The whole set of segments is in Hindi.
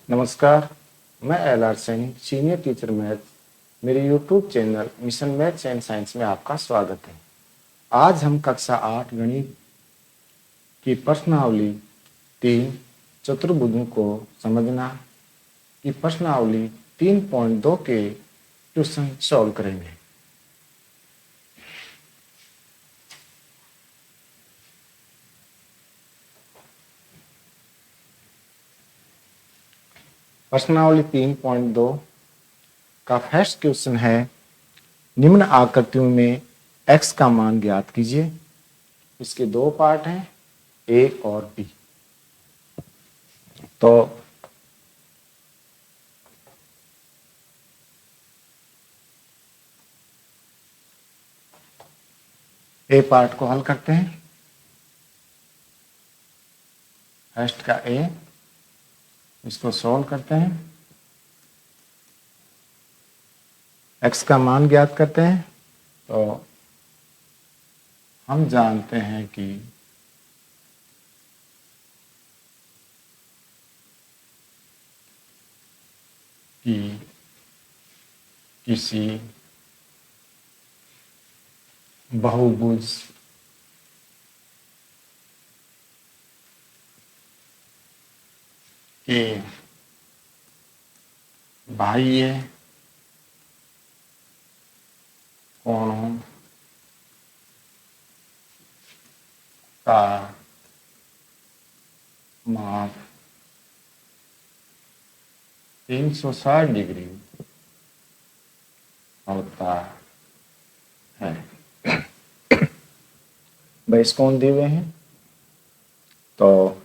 नमस्कार। मैं L R. Singh, senior teacher math. मेरे YouTube channel mission maths and science में आपका स्वागत है। आज हम कक्षा 8 गणित की प्रश्नावली 3 चतुर्भुजों को समझना की प्रश्नावली 3.2 के क्वेश्चन सॉल्व करेंगे। प्रश्नावली 3.2 का फर्स्ट क्वेश्चन है, निम्न आकृतियों में x का मान ज्ञात कीजिए। इसके दो पार्ट हैं, ए और बी। तो ए पार्ट को हल करते हैं। फर्स्ट का ए, इसको सॉल्व करते हैं। x का मान ज्ञात करते हैं। तो हम जानते हैं कि किसी बहुभुज के बाह्य कोणों का माप 360 डिग्री होता है। बेस कोण दिए हुए हैं, तो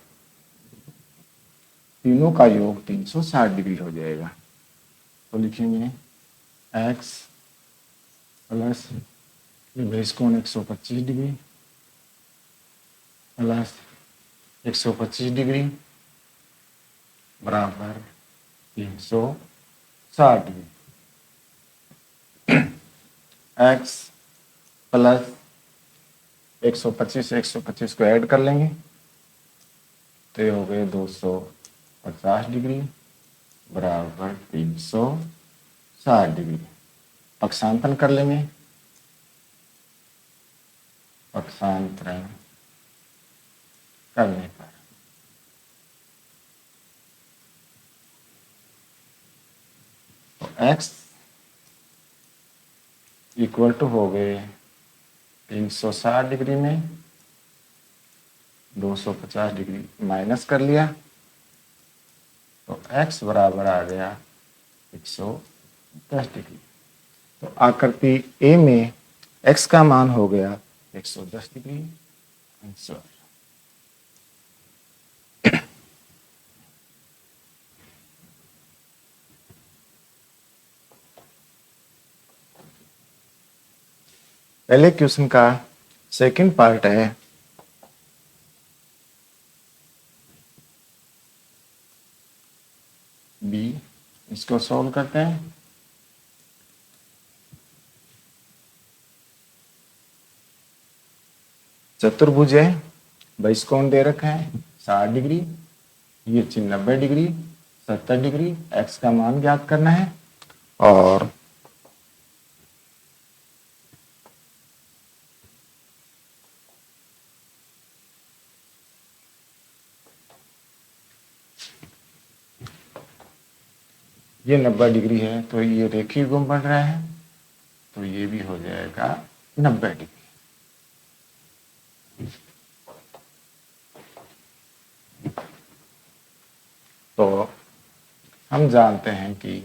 तीनों का योग 360 डिग्री हो जाएगा। तो लिखेंगे x प्लस बेस कोण 125 डिग्री प्लस 125 डिग्री बराबर 360 डिग्री। x प्लस 125 को ऐड कर लेंगे तो ये हो गए 250 डिग्री बराबर 360 डिग्री। पक्षांतरण कर लेंगे। पक्षांतरण करने पर तो x इक्वल टू हो गए 360 डिग्री में 250 डिग्री माइनस कर लिया तो x बराबर आ गया 110 डिग्री। तो आकृति A में x का मान हो गया 110 डिग्री आंसर। पहले क्वेश्चन का सेकंड पार्ट है, बी। इसको सॉल्व करते हैं। चतुर्भुज है, बेस कोण दे रखा है 60 डिग्री, ये 90 डिग्री, 70 डिग्री। x का मान ज्ञात करना है और ये 90 डिग्री है तो ये रेखीय गुण बन रहा है, तो ये भी हो जाएगा 90 डिग्री। तो हम जानते हैं कि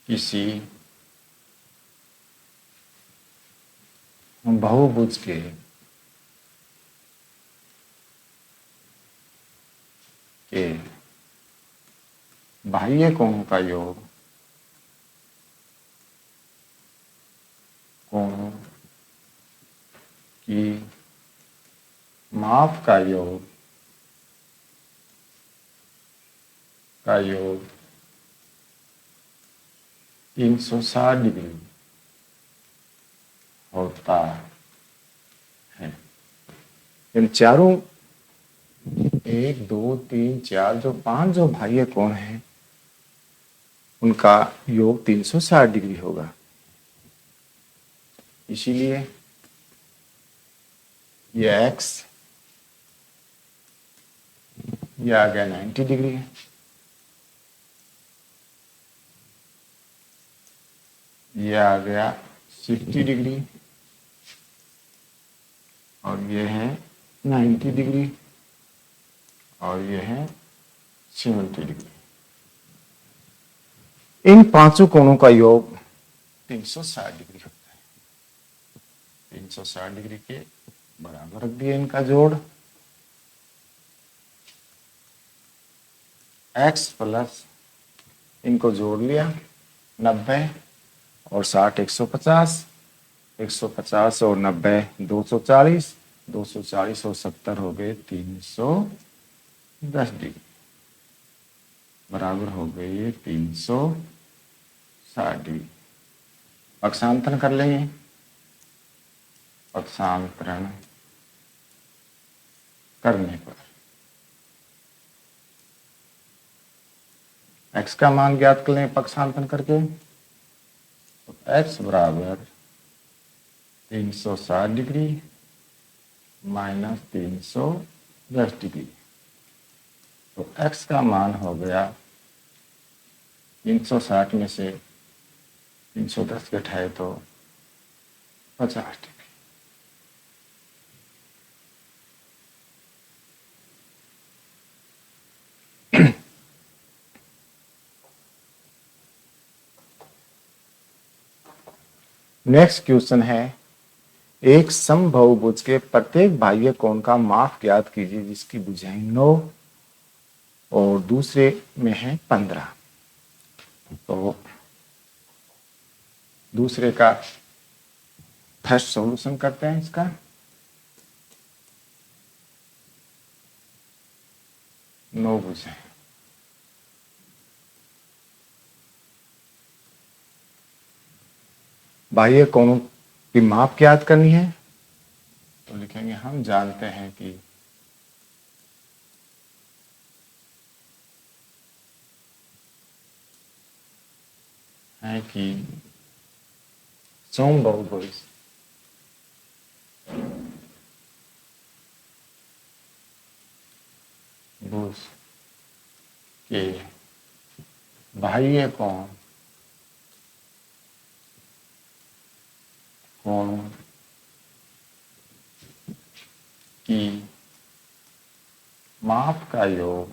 किसी बहुभुज के बाह्य कोणों का योग कोणों की माप का योग 360 डिग्री होता है। इन चारों, 1 2 3 4, जो 5 जो बाह्य कोण हैं उनका योग 360 डिग्री होगा। इसीलिए ये x ये आ गया 90 डिग्री, ये आ गया 60 डिग्री, और ये है 90 डिग्री, और ये है 70 डिग्री। इन पांचों कोणों का योग 360 डिग्री होता है। 360 डिग्री के बराबर रख दिया इनका जोड़, x प्लस इनको जोड़ लिया 90 और 60 150, 150 और 90 240, 240 और 70 हो गए 310 डिग्री, बराबर हो गए ये 360 डिग्री। पक्षांतरण कर लेंगे, पक्षांतरण करने पर x का मान ज्ञात कर लें पक्षांतरण करके, तो x बराबर 360 डिग्री माइनस 310 डिग्री, तो x का मान हो गया 360 में से 310 घटाए तो 50 डिग्री। नेक्स्ट क्वेश्चन है, एक समबाहुभुज के प्रत्येक बाह्य कोण का माप ज्ञात कीजिए जिसकी भुजाएं 9 और दूसरे में है 15। तो दूसरे का फर्स्ट सॉल्यूशन करते हैं इसका। नो भुजाएं, बाह्य कोणों की माप ज्ञात करनी है, तो लिखेंगे हम जानते हैं कि समबाहुभुज के बाह्य कोणों की माप का योग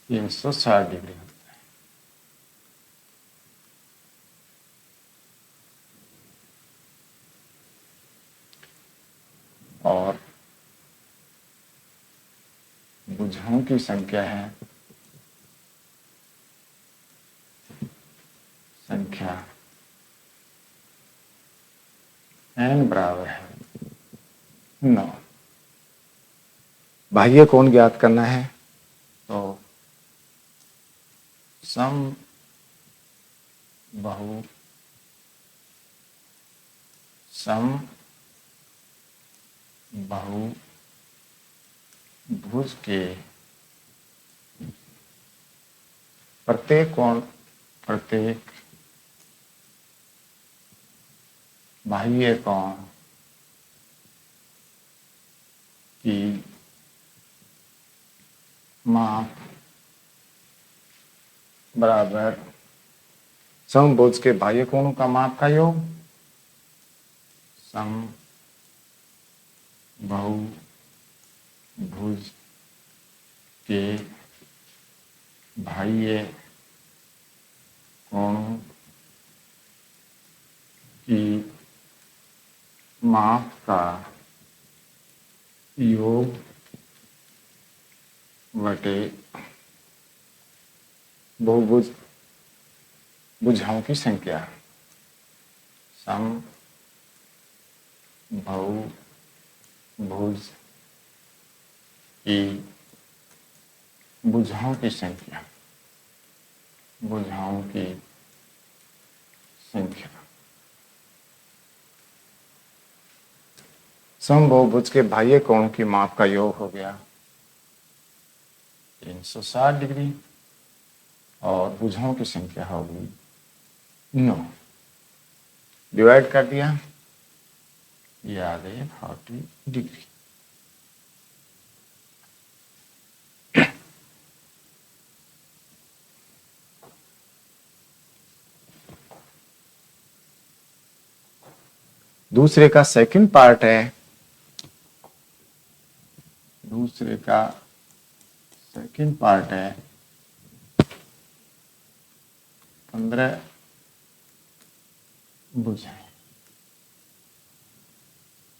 360 डिग्री होता है। और भुजाओं की संख्या है n बराबर है 9। बाह्य कोण ज्ञात करना है, तो समबाहुभुज के प्रत्येक बाह्य कोण की माप बराबर समबाहुभुज के बाह्य कोणों का माप का योग समबाहुभुज के बाह्य कोणों की माप का योग बटे भुजाओं की संख्या। समबाहुभुज की भुजाओं की संख्या भुजाओं की संख्या। समबाहुभुज के बाह्य कोणों की माप का योग हो गया 360 डिग्री और भुजाओं की संख्या होगी 9। डिवाइड कर दिया, ये आ गई 40 डिग्री। दूसरे का सेकंड पार्ट है, दूसरे का सेकंड पार्ट है 15 भुजाएं।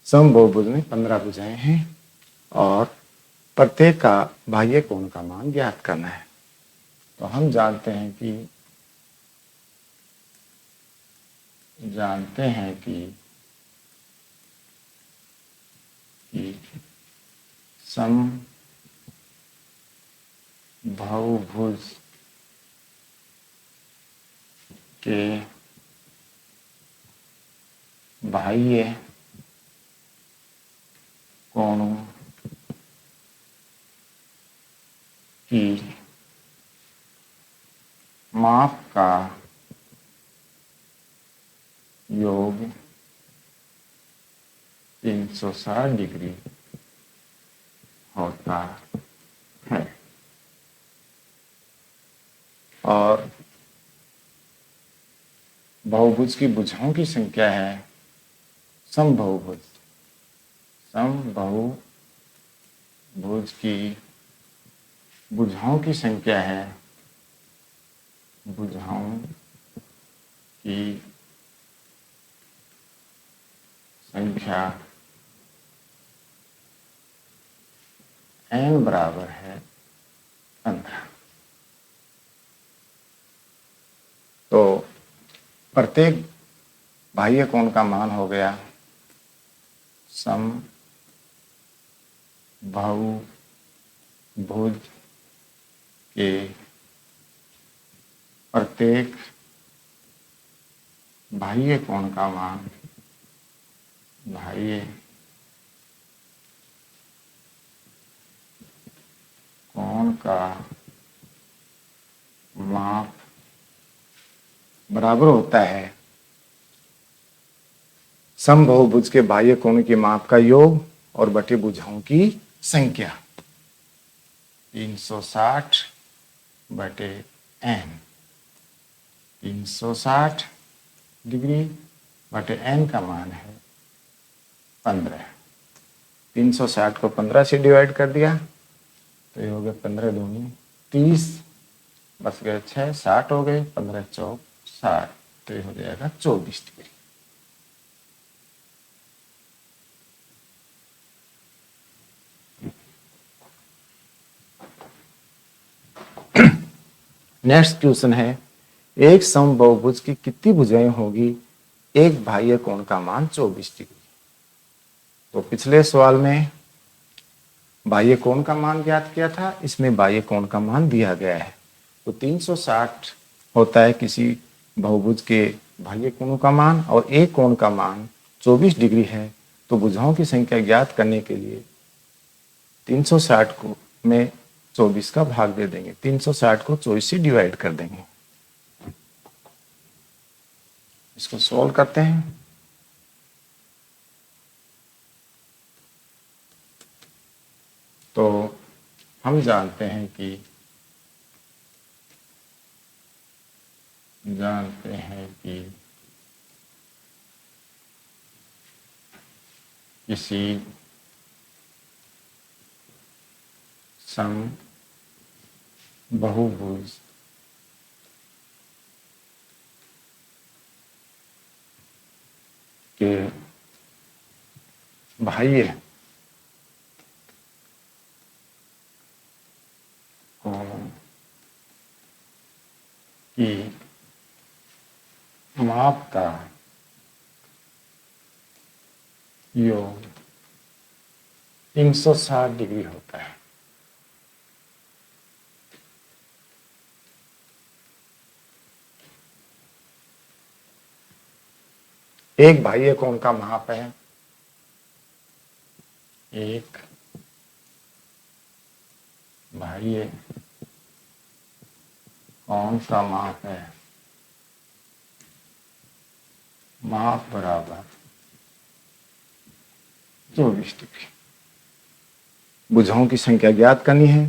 समबाहुभुज में 15 भुजाएं हैं और प्रत्येक का बाह्य कोण का मान ज्ञात करना है। तो हम जानते हैं कि समबाहुभुज के बाह्य कोणों की माप का योग 360 डिग्री होता है। और बहुभुज की भुजाओं की संख्या है, समबाहुभुज की भुजाओं की संख्या है, भुजाओं की संख्या n बराबर है 15। तो प्रत्येक बाह्य कोण का मान हो गया समबाहुभुज के प्रत्येक बाह्य कोण का मान, बाह्य कोण का माप बराबर होता है समबाहुभुज के बाह्य कोण के माप का योग और बटे भुजाओं की संख्या 360 बटे n। 360 डिग्री बटे n का मान है 15। 360 को 15 से डिवाइड कर दिया तो ये हो गया 15 दूनी 30, बस गए 6, 60 हो गए, 15 चौक 60, तो ये हो जाएगा 24 डिग्री। नेक्स्ट क्वेश्चन है, एक समबाहुभुज की कितनी भुजाएं होगी, एक बाह्य कोण का मान 24 डिग्री। तो पिछले सवाल में बाह्य कोण का मान ज्ञात किया था, इसमें बाह्य कोण का मान दिया गया है। तो 360 होता है किसी बहुभुज के बाह्य कोणों का मान और एक कोण का मान 24 डिग्री है। तो भुजाओं की संख्या ज्ञात करने के लिए 360 को में 24 का भाग दे देंगे, 360 को 24 से डिवाइड कर देंगे। इसको सॉल्व करते हैं। तो हम जानते हैं कि किसी समबाहुभुज के बाह्य कोण की माप का योग 360 डिग्री होता है। एक बाह्य कोण का माप है, एक बाह्य कोण का माप है, माप बराबर 24 डिग्री। भुजाओं की संख्या ज्ञात करनी है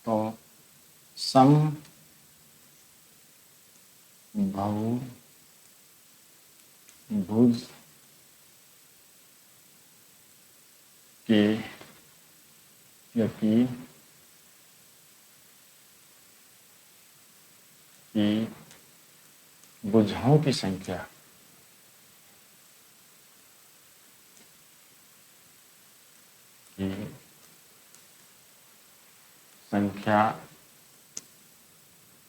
तो सम बहु भुज के की भुजाओं की संख्या की संख्या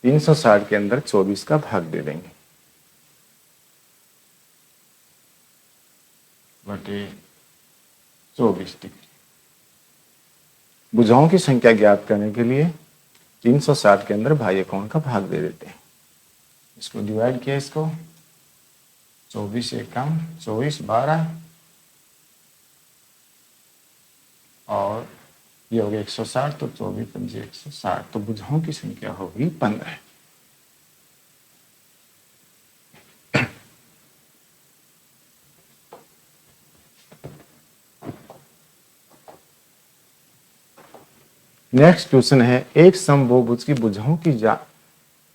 360 के अंदर 24 का भाग दे देंगे बटे 24 डिग्री। भुजाओं की संख्या ज्ञात करने के लिए 360 के अंदर बाह्य कोण का भाग दे देते हैं। इसको डिवाइड किया, इसको 24 एकम 24 12 और ये हो गया 160, तो 24 पंजे 160, तो भुजाओं की संख्या होगी 15। नेक्स्ट क्वेश्चन है, एक समबहुभुज की भुजाओं की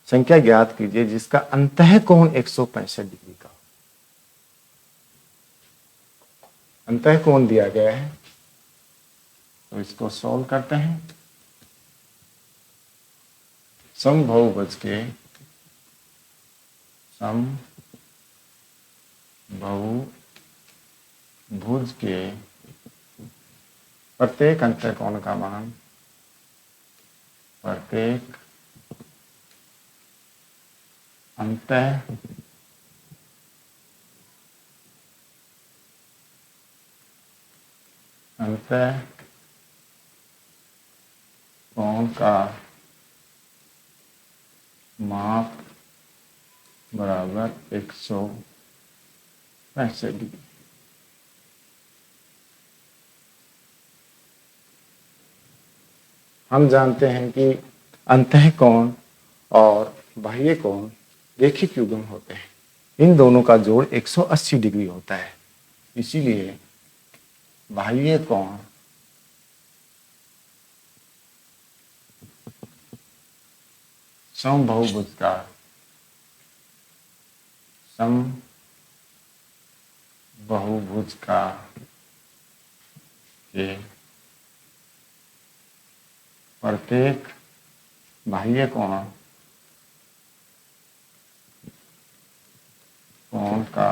संख्या ज्ञात कीजिए जिसका अंतः कोण 165 डिग्री का। अंतः कोण दिया गया है तो इसको सॉल्व करते हैं। समबहुभुज के समबहुभुज के प्रत्येक अंतः कोण का मान, प्रत्येक अंतः कोण का माप बराबर 165 डिग्री। हम जानते हैं कि अंतः कोण और बाह्य कोण रेखिक युग्म होते हैं, इन दोनों का जोड़ 180 डिग्री होता है। इसीलिए बाह्य कोण समबहुभुज का के प्रत्येक बाह्य कोण का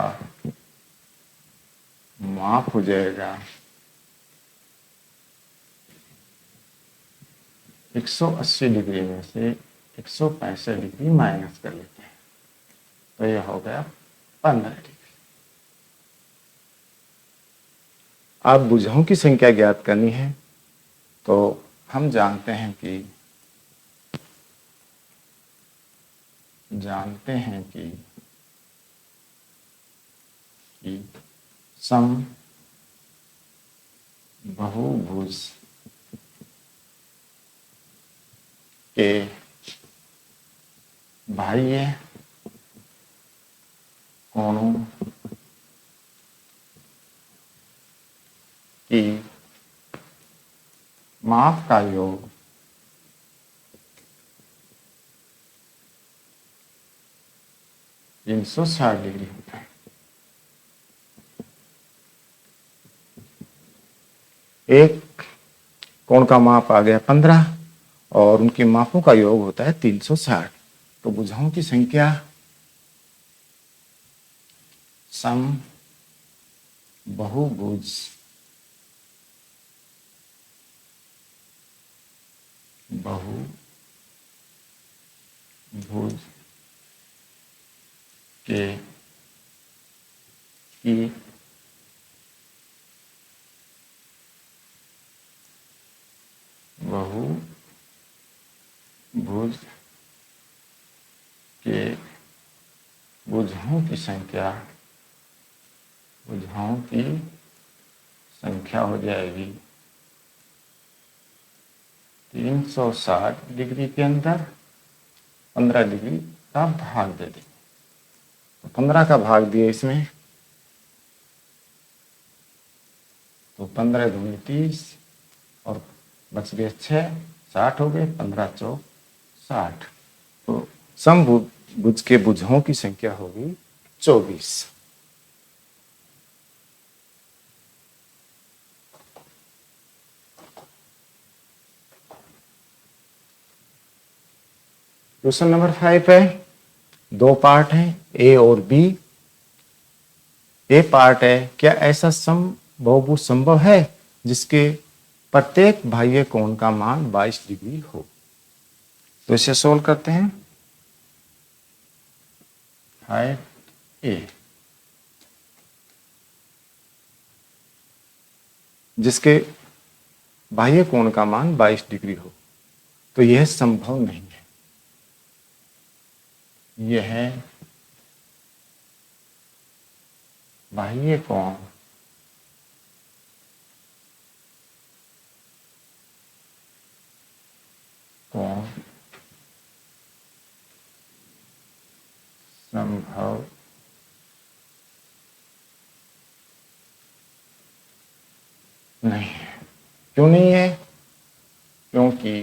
माप हो जाएगा 180 डिग्री में से 165 डिग्री माइनस कर लेते हैं, तो यह हो गया 15 डिग्री। आप भुजाओं की संख्या ज्ञात करनी है तो हम जानते हैं कि समबहुभुज के बाह्य कोणों की माप का योग 360 डिग्री होता है। एक कोण का माप आ गया 15 और उनके मापों का योग होता है 360, तो भुजाओं की संख्या समबहुभुज के की बहुभुज के भुजाओं की संख्या भुजाओं की संख्या हो जाएगी 360 डिग्री के अंदर 15 डिग्री का भाग दे देंगे। तो 15 का भाग दिए इसमें, तो 15 दूनी 30 और बच गए 6, 60 हो गए, 15 चौक 60। तो समभुज के भुजाओं की संख्या होगी 24। क्वेश्चन नंबर 5 है, दो पार्ट हैं ए और बी। ए पार्ट है, क्या ऐसा समबहुभुज संभव है जिसके प्रत्येक बाह्य कोण का मान 22 डिग्री हो। तो इसे सोल्व करते हैं। फाइंड ए, जिसके बाह्य कोण का मान 22 डिग्री हो। तो यह संभव नहीं है। यह बाह्य कोण संभव नहीं है। क्यों नहीं है? क्योंकि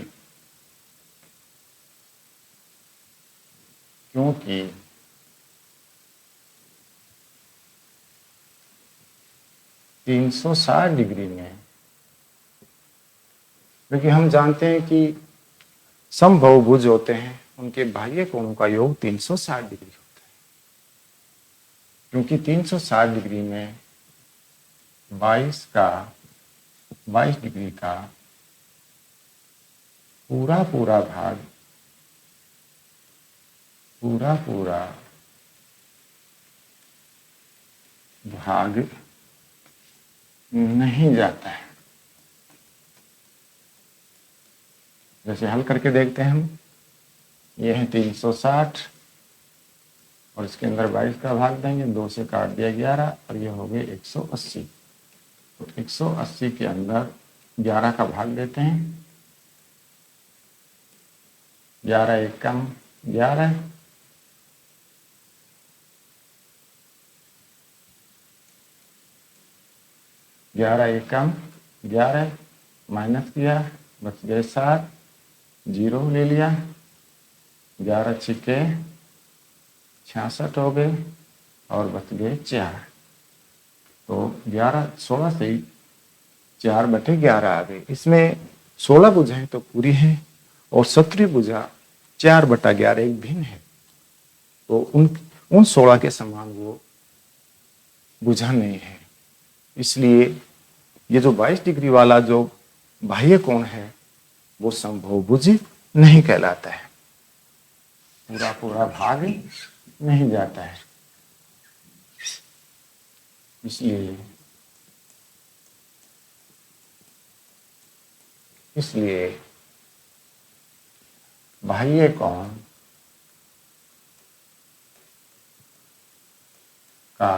360 डिग्री में, क्योंकि हम जानते हैं कि समबहुभुज होते हैं उनके बाह्य कोणों का योग 360 डिग्री होता है। क्योंकि 360 डिग्री में 22 डिग्री का पूरा भाग नहीं जाता है। जैसे हल करके देखते हैं हम, ये है 360 और इसके अंदर 22 का भाग देंगे, 2 से काट दिया 11 और ये हो गए 180। तो 180 के अंदर 11 का भाग देते हैं, 11 एक कम 11, 11 एक कम 11, माइनस किया, बच गए 7, 0 ले लिया, 11 छिके 66 हो गए और बच गए 4। तो 16 से 4/11 आ गए। इसमें 16 भुजाएं तो पूरी हैं और 17 भुजा 4/11 एक भिन्न है। तो उन 16 के समान वो भुजा नहीं है। इसलिए ये जो 22 डिग्री वाला जो बाह्य कोण है वो समबहुभुज नहीं कहलाता है। पूरा भाग नहीं जाता है। इसलिए बाह्य कोण का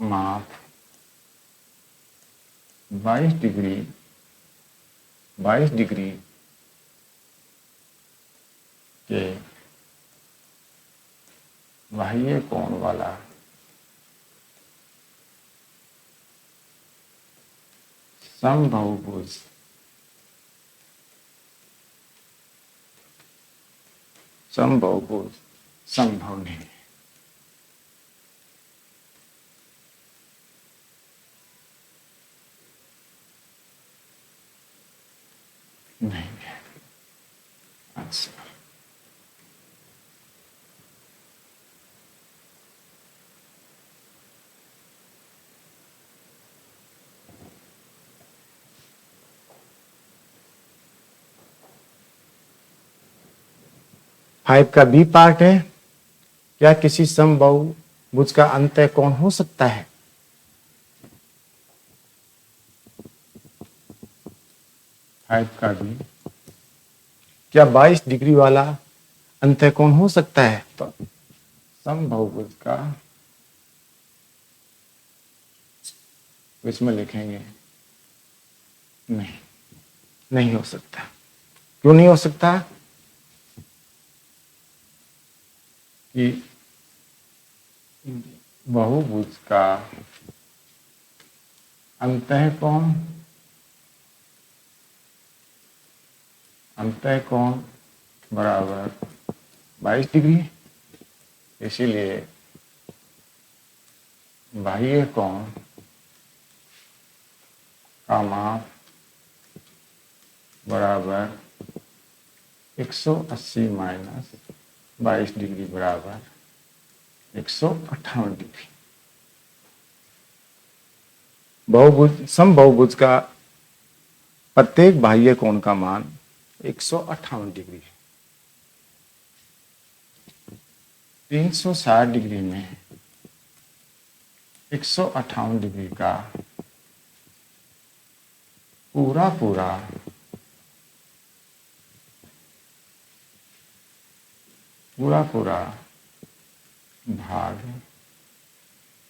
माप 22 डिग्री के बाह्य कोण वाला समबहुभुज संभव नहीं है। नहीं है। अच्छा, फाइव का बी पार्ट है, क्या किसी समबहुभुज का अंतः कोण हो सकता है? फाइव का बी, क्या 22 डिग्री वाला अंतः कोण हो सकता है? तो समबहुभुज का तो इसमें लिखेंगे नहीं, नहीं हो सकता। क्यों नहीं हो सकता? कि बहुभुज का अंतःकोण बराबर 22 डिग्री, इसीलिए बाह्य कोण का माप बराबर 180 माइनस 22 डिग्री बराबर 158 डिग्री। बहुभुज समबाहुभुज का प्रत्येक बाह्य कोण का मान 158 डिग्री है। 360 डिग्री में 158 डिग्री का पूरा भाग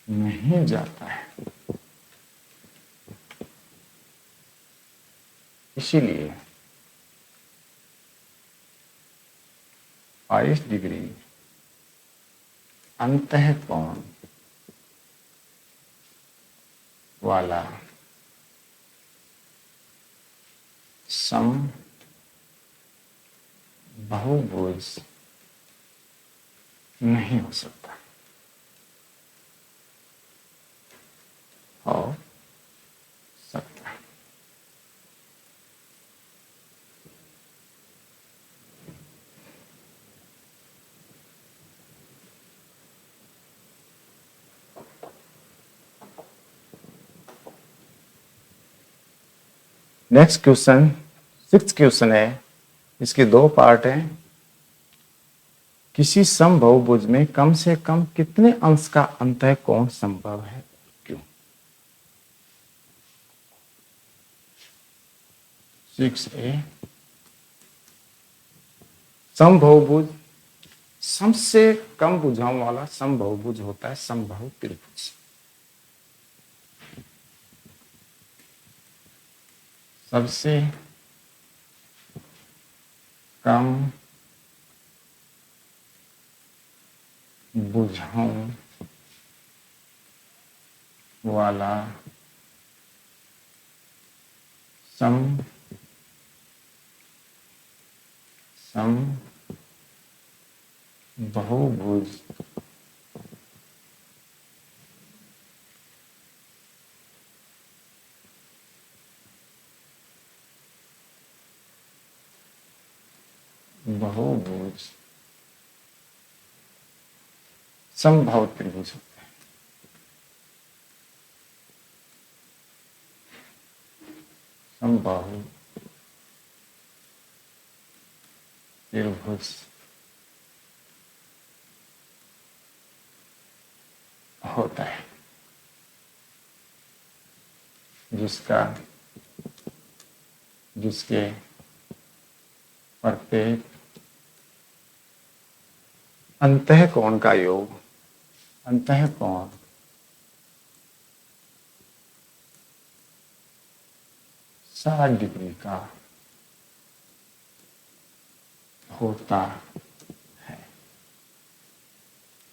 नहीं जाता है, इसीलिए 22 डिग्री अंतःकोण वाला समबाहुभुज नहीं हो सकता। हो सकता। नेक्स्ट क्वेश्चन 6th क्वेश्चन है, इसके दो पार्ट हैं। किसी समबाहुभुज में कम से कम कितने अंश का अंतःकोण संभव है, क्यों? 6A समबाहुभुज सम से कम भुजाओं वाला समबाहुभुज होता है समबाहु त्रिभुज। सबसे कम भुजाओं वाला समबाहुभुज समबाहु त्रिभुज होता है। समबाहु त्रिभुज होता है जिसके प्रत्येक अंतःकोण का योग 60 डिग्री का होता है।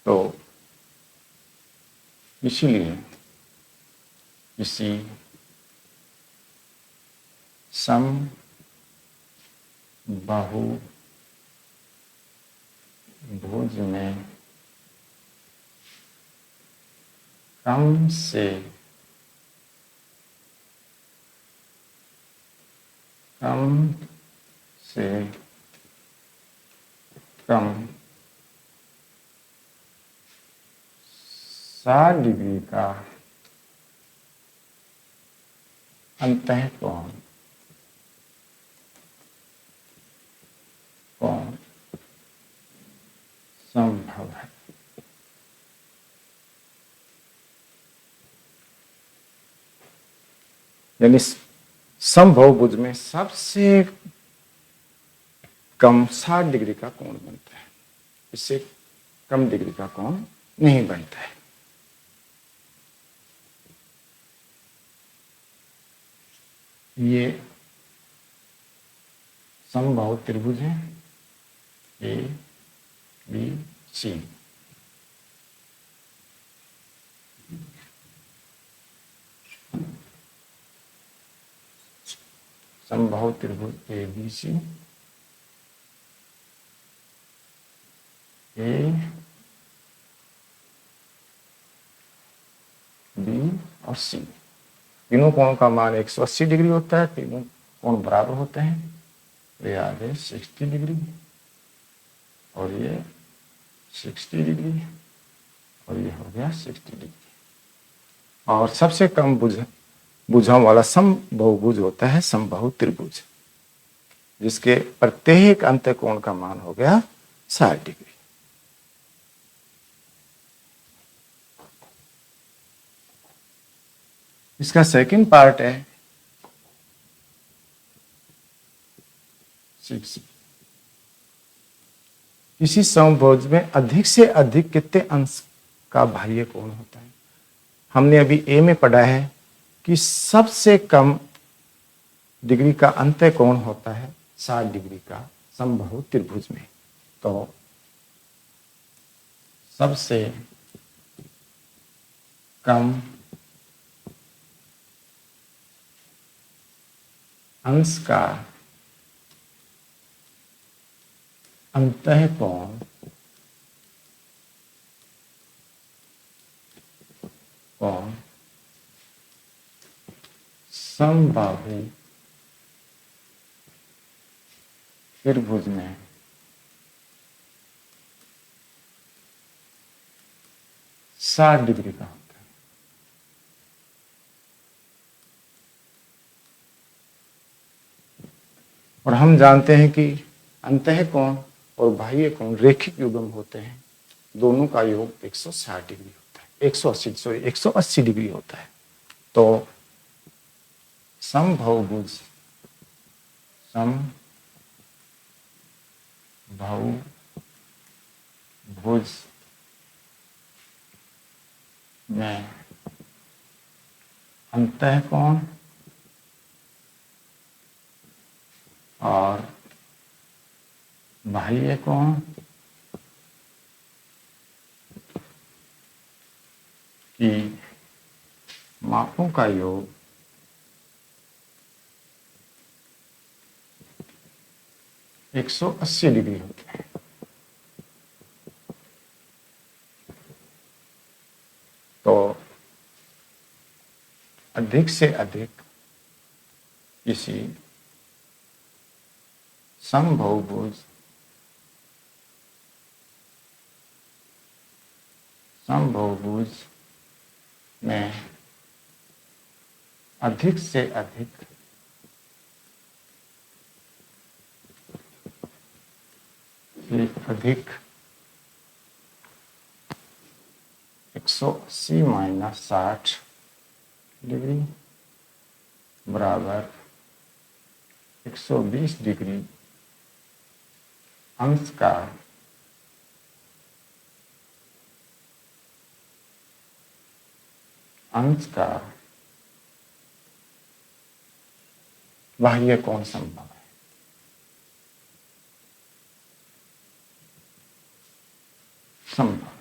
तो इसीलिए किसी समबाहुभुज में कम से कम 60 डिग्री का अंतःकोण संभव है। यानी समबाहुभुज में सबसे कम 60 डिग्री का कोण बनता है, इससे कम डिग्री का कोण नहीं बनता है। ये समबाहु त्रिभुज है ए बी सी। समबाहु त्रिभुज A B C, A B और सी। तीनों कोण का मान 180 डिग्री होता है, तीनों कोण बराबर होते हैं। तो ये आ गए 60 डिग्री और ये 60 डिग्री और ये हो गया 60 डिग्री। और सबसे कम भुजाओं वाला समबाहुभुज होता है समबाहु त्रिभुज, जिसके प्रत्येक अंत्यकोण का मान हो गया 60 डिग्री। इसका सेकंड पार्ट है 6। किसी समबाहुभुज में अधिक से अधिक कितने अंश का बाह्य कोण होता है? हमने अभी ए में पढ़ा है कि सबसे कम डिग्री का अंत्यकोण होता है 60 डिग्री का समबाहु त्रिभुज में। तो सबसे कम अंश का अंतःकोण समबाहु त्रिभुज में 60 डिग्री का होता है। और हम जानते हैं कि अंतःकोण और बाह्य कोण रेखिक युग्म होते हैं, दोनों का योग 160 डिग्री होता है, 180 डिग्री होता है। तो समबाहुभुज में अंतःकोण और बाह्य कोण की मापों का योग 180 डिग्री होता है। तो अधिक से अधिक किसी समबाहुभुज में अधिक से अधिक अधिक 180 माइनस 60 डिग्री बराबर 120 डिग्री अंश का बाह्य कोण संभव है। संभव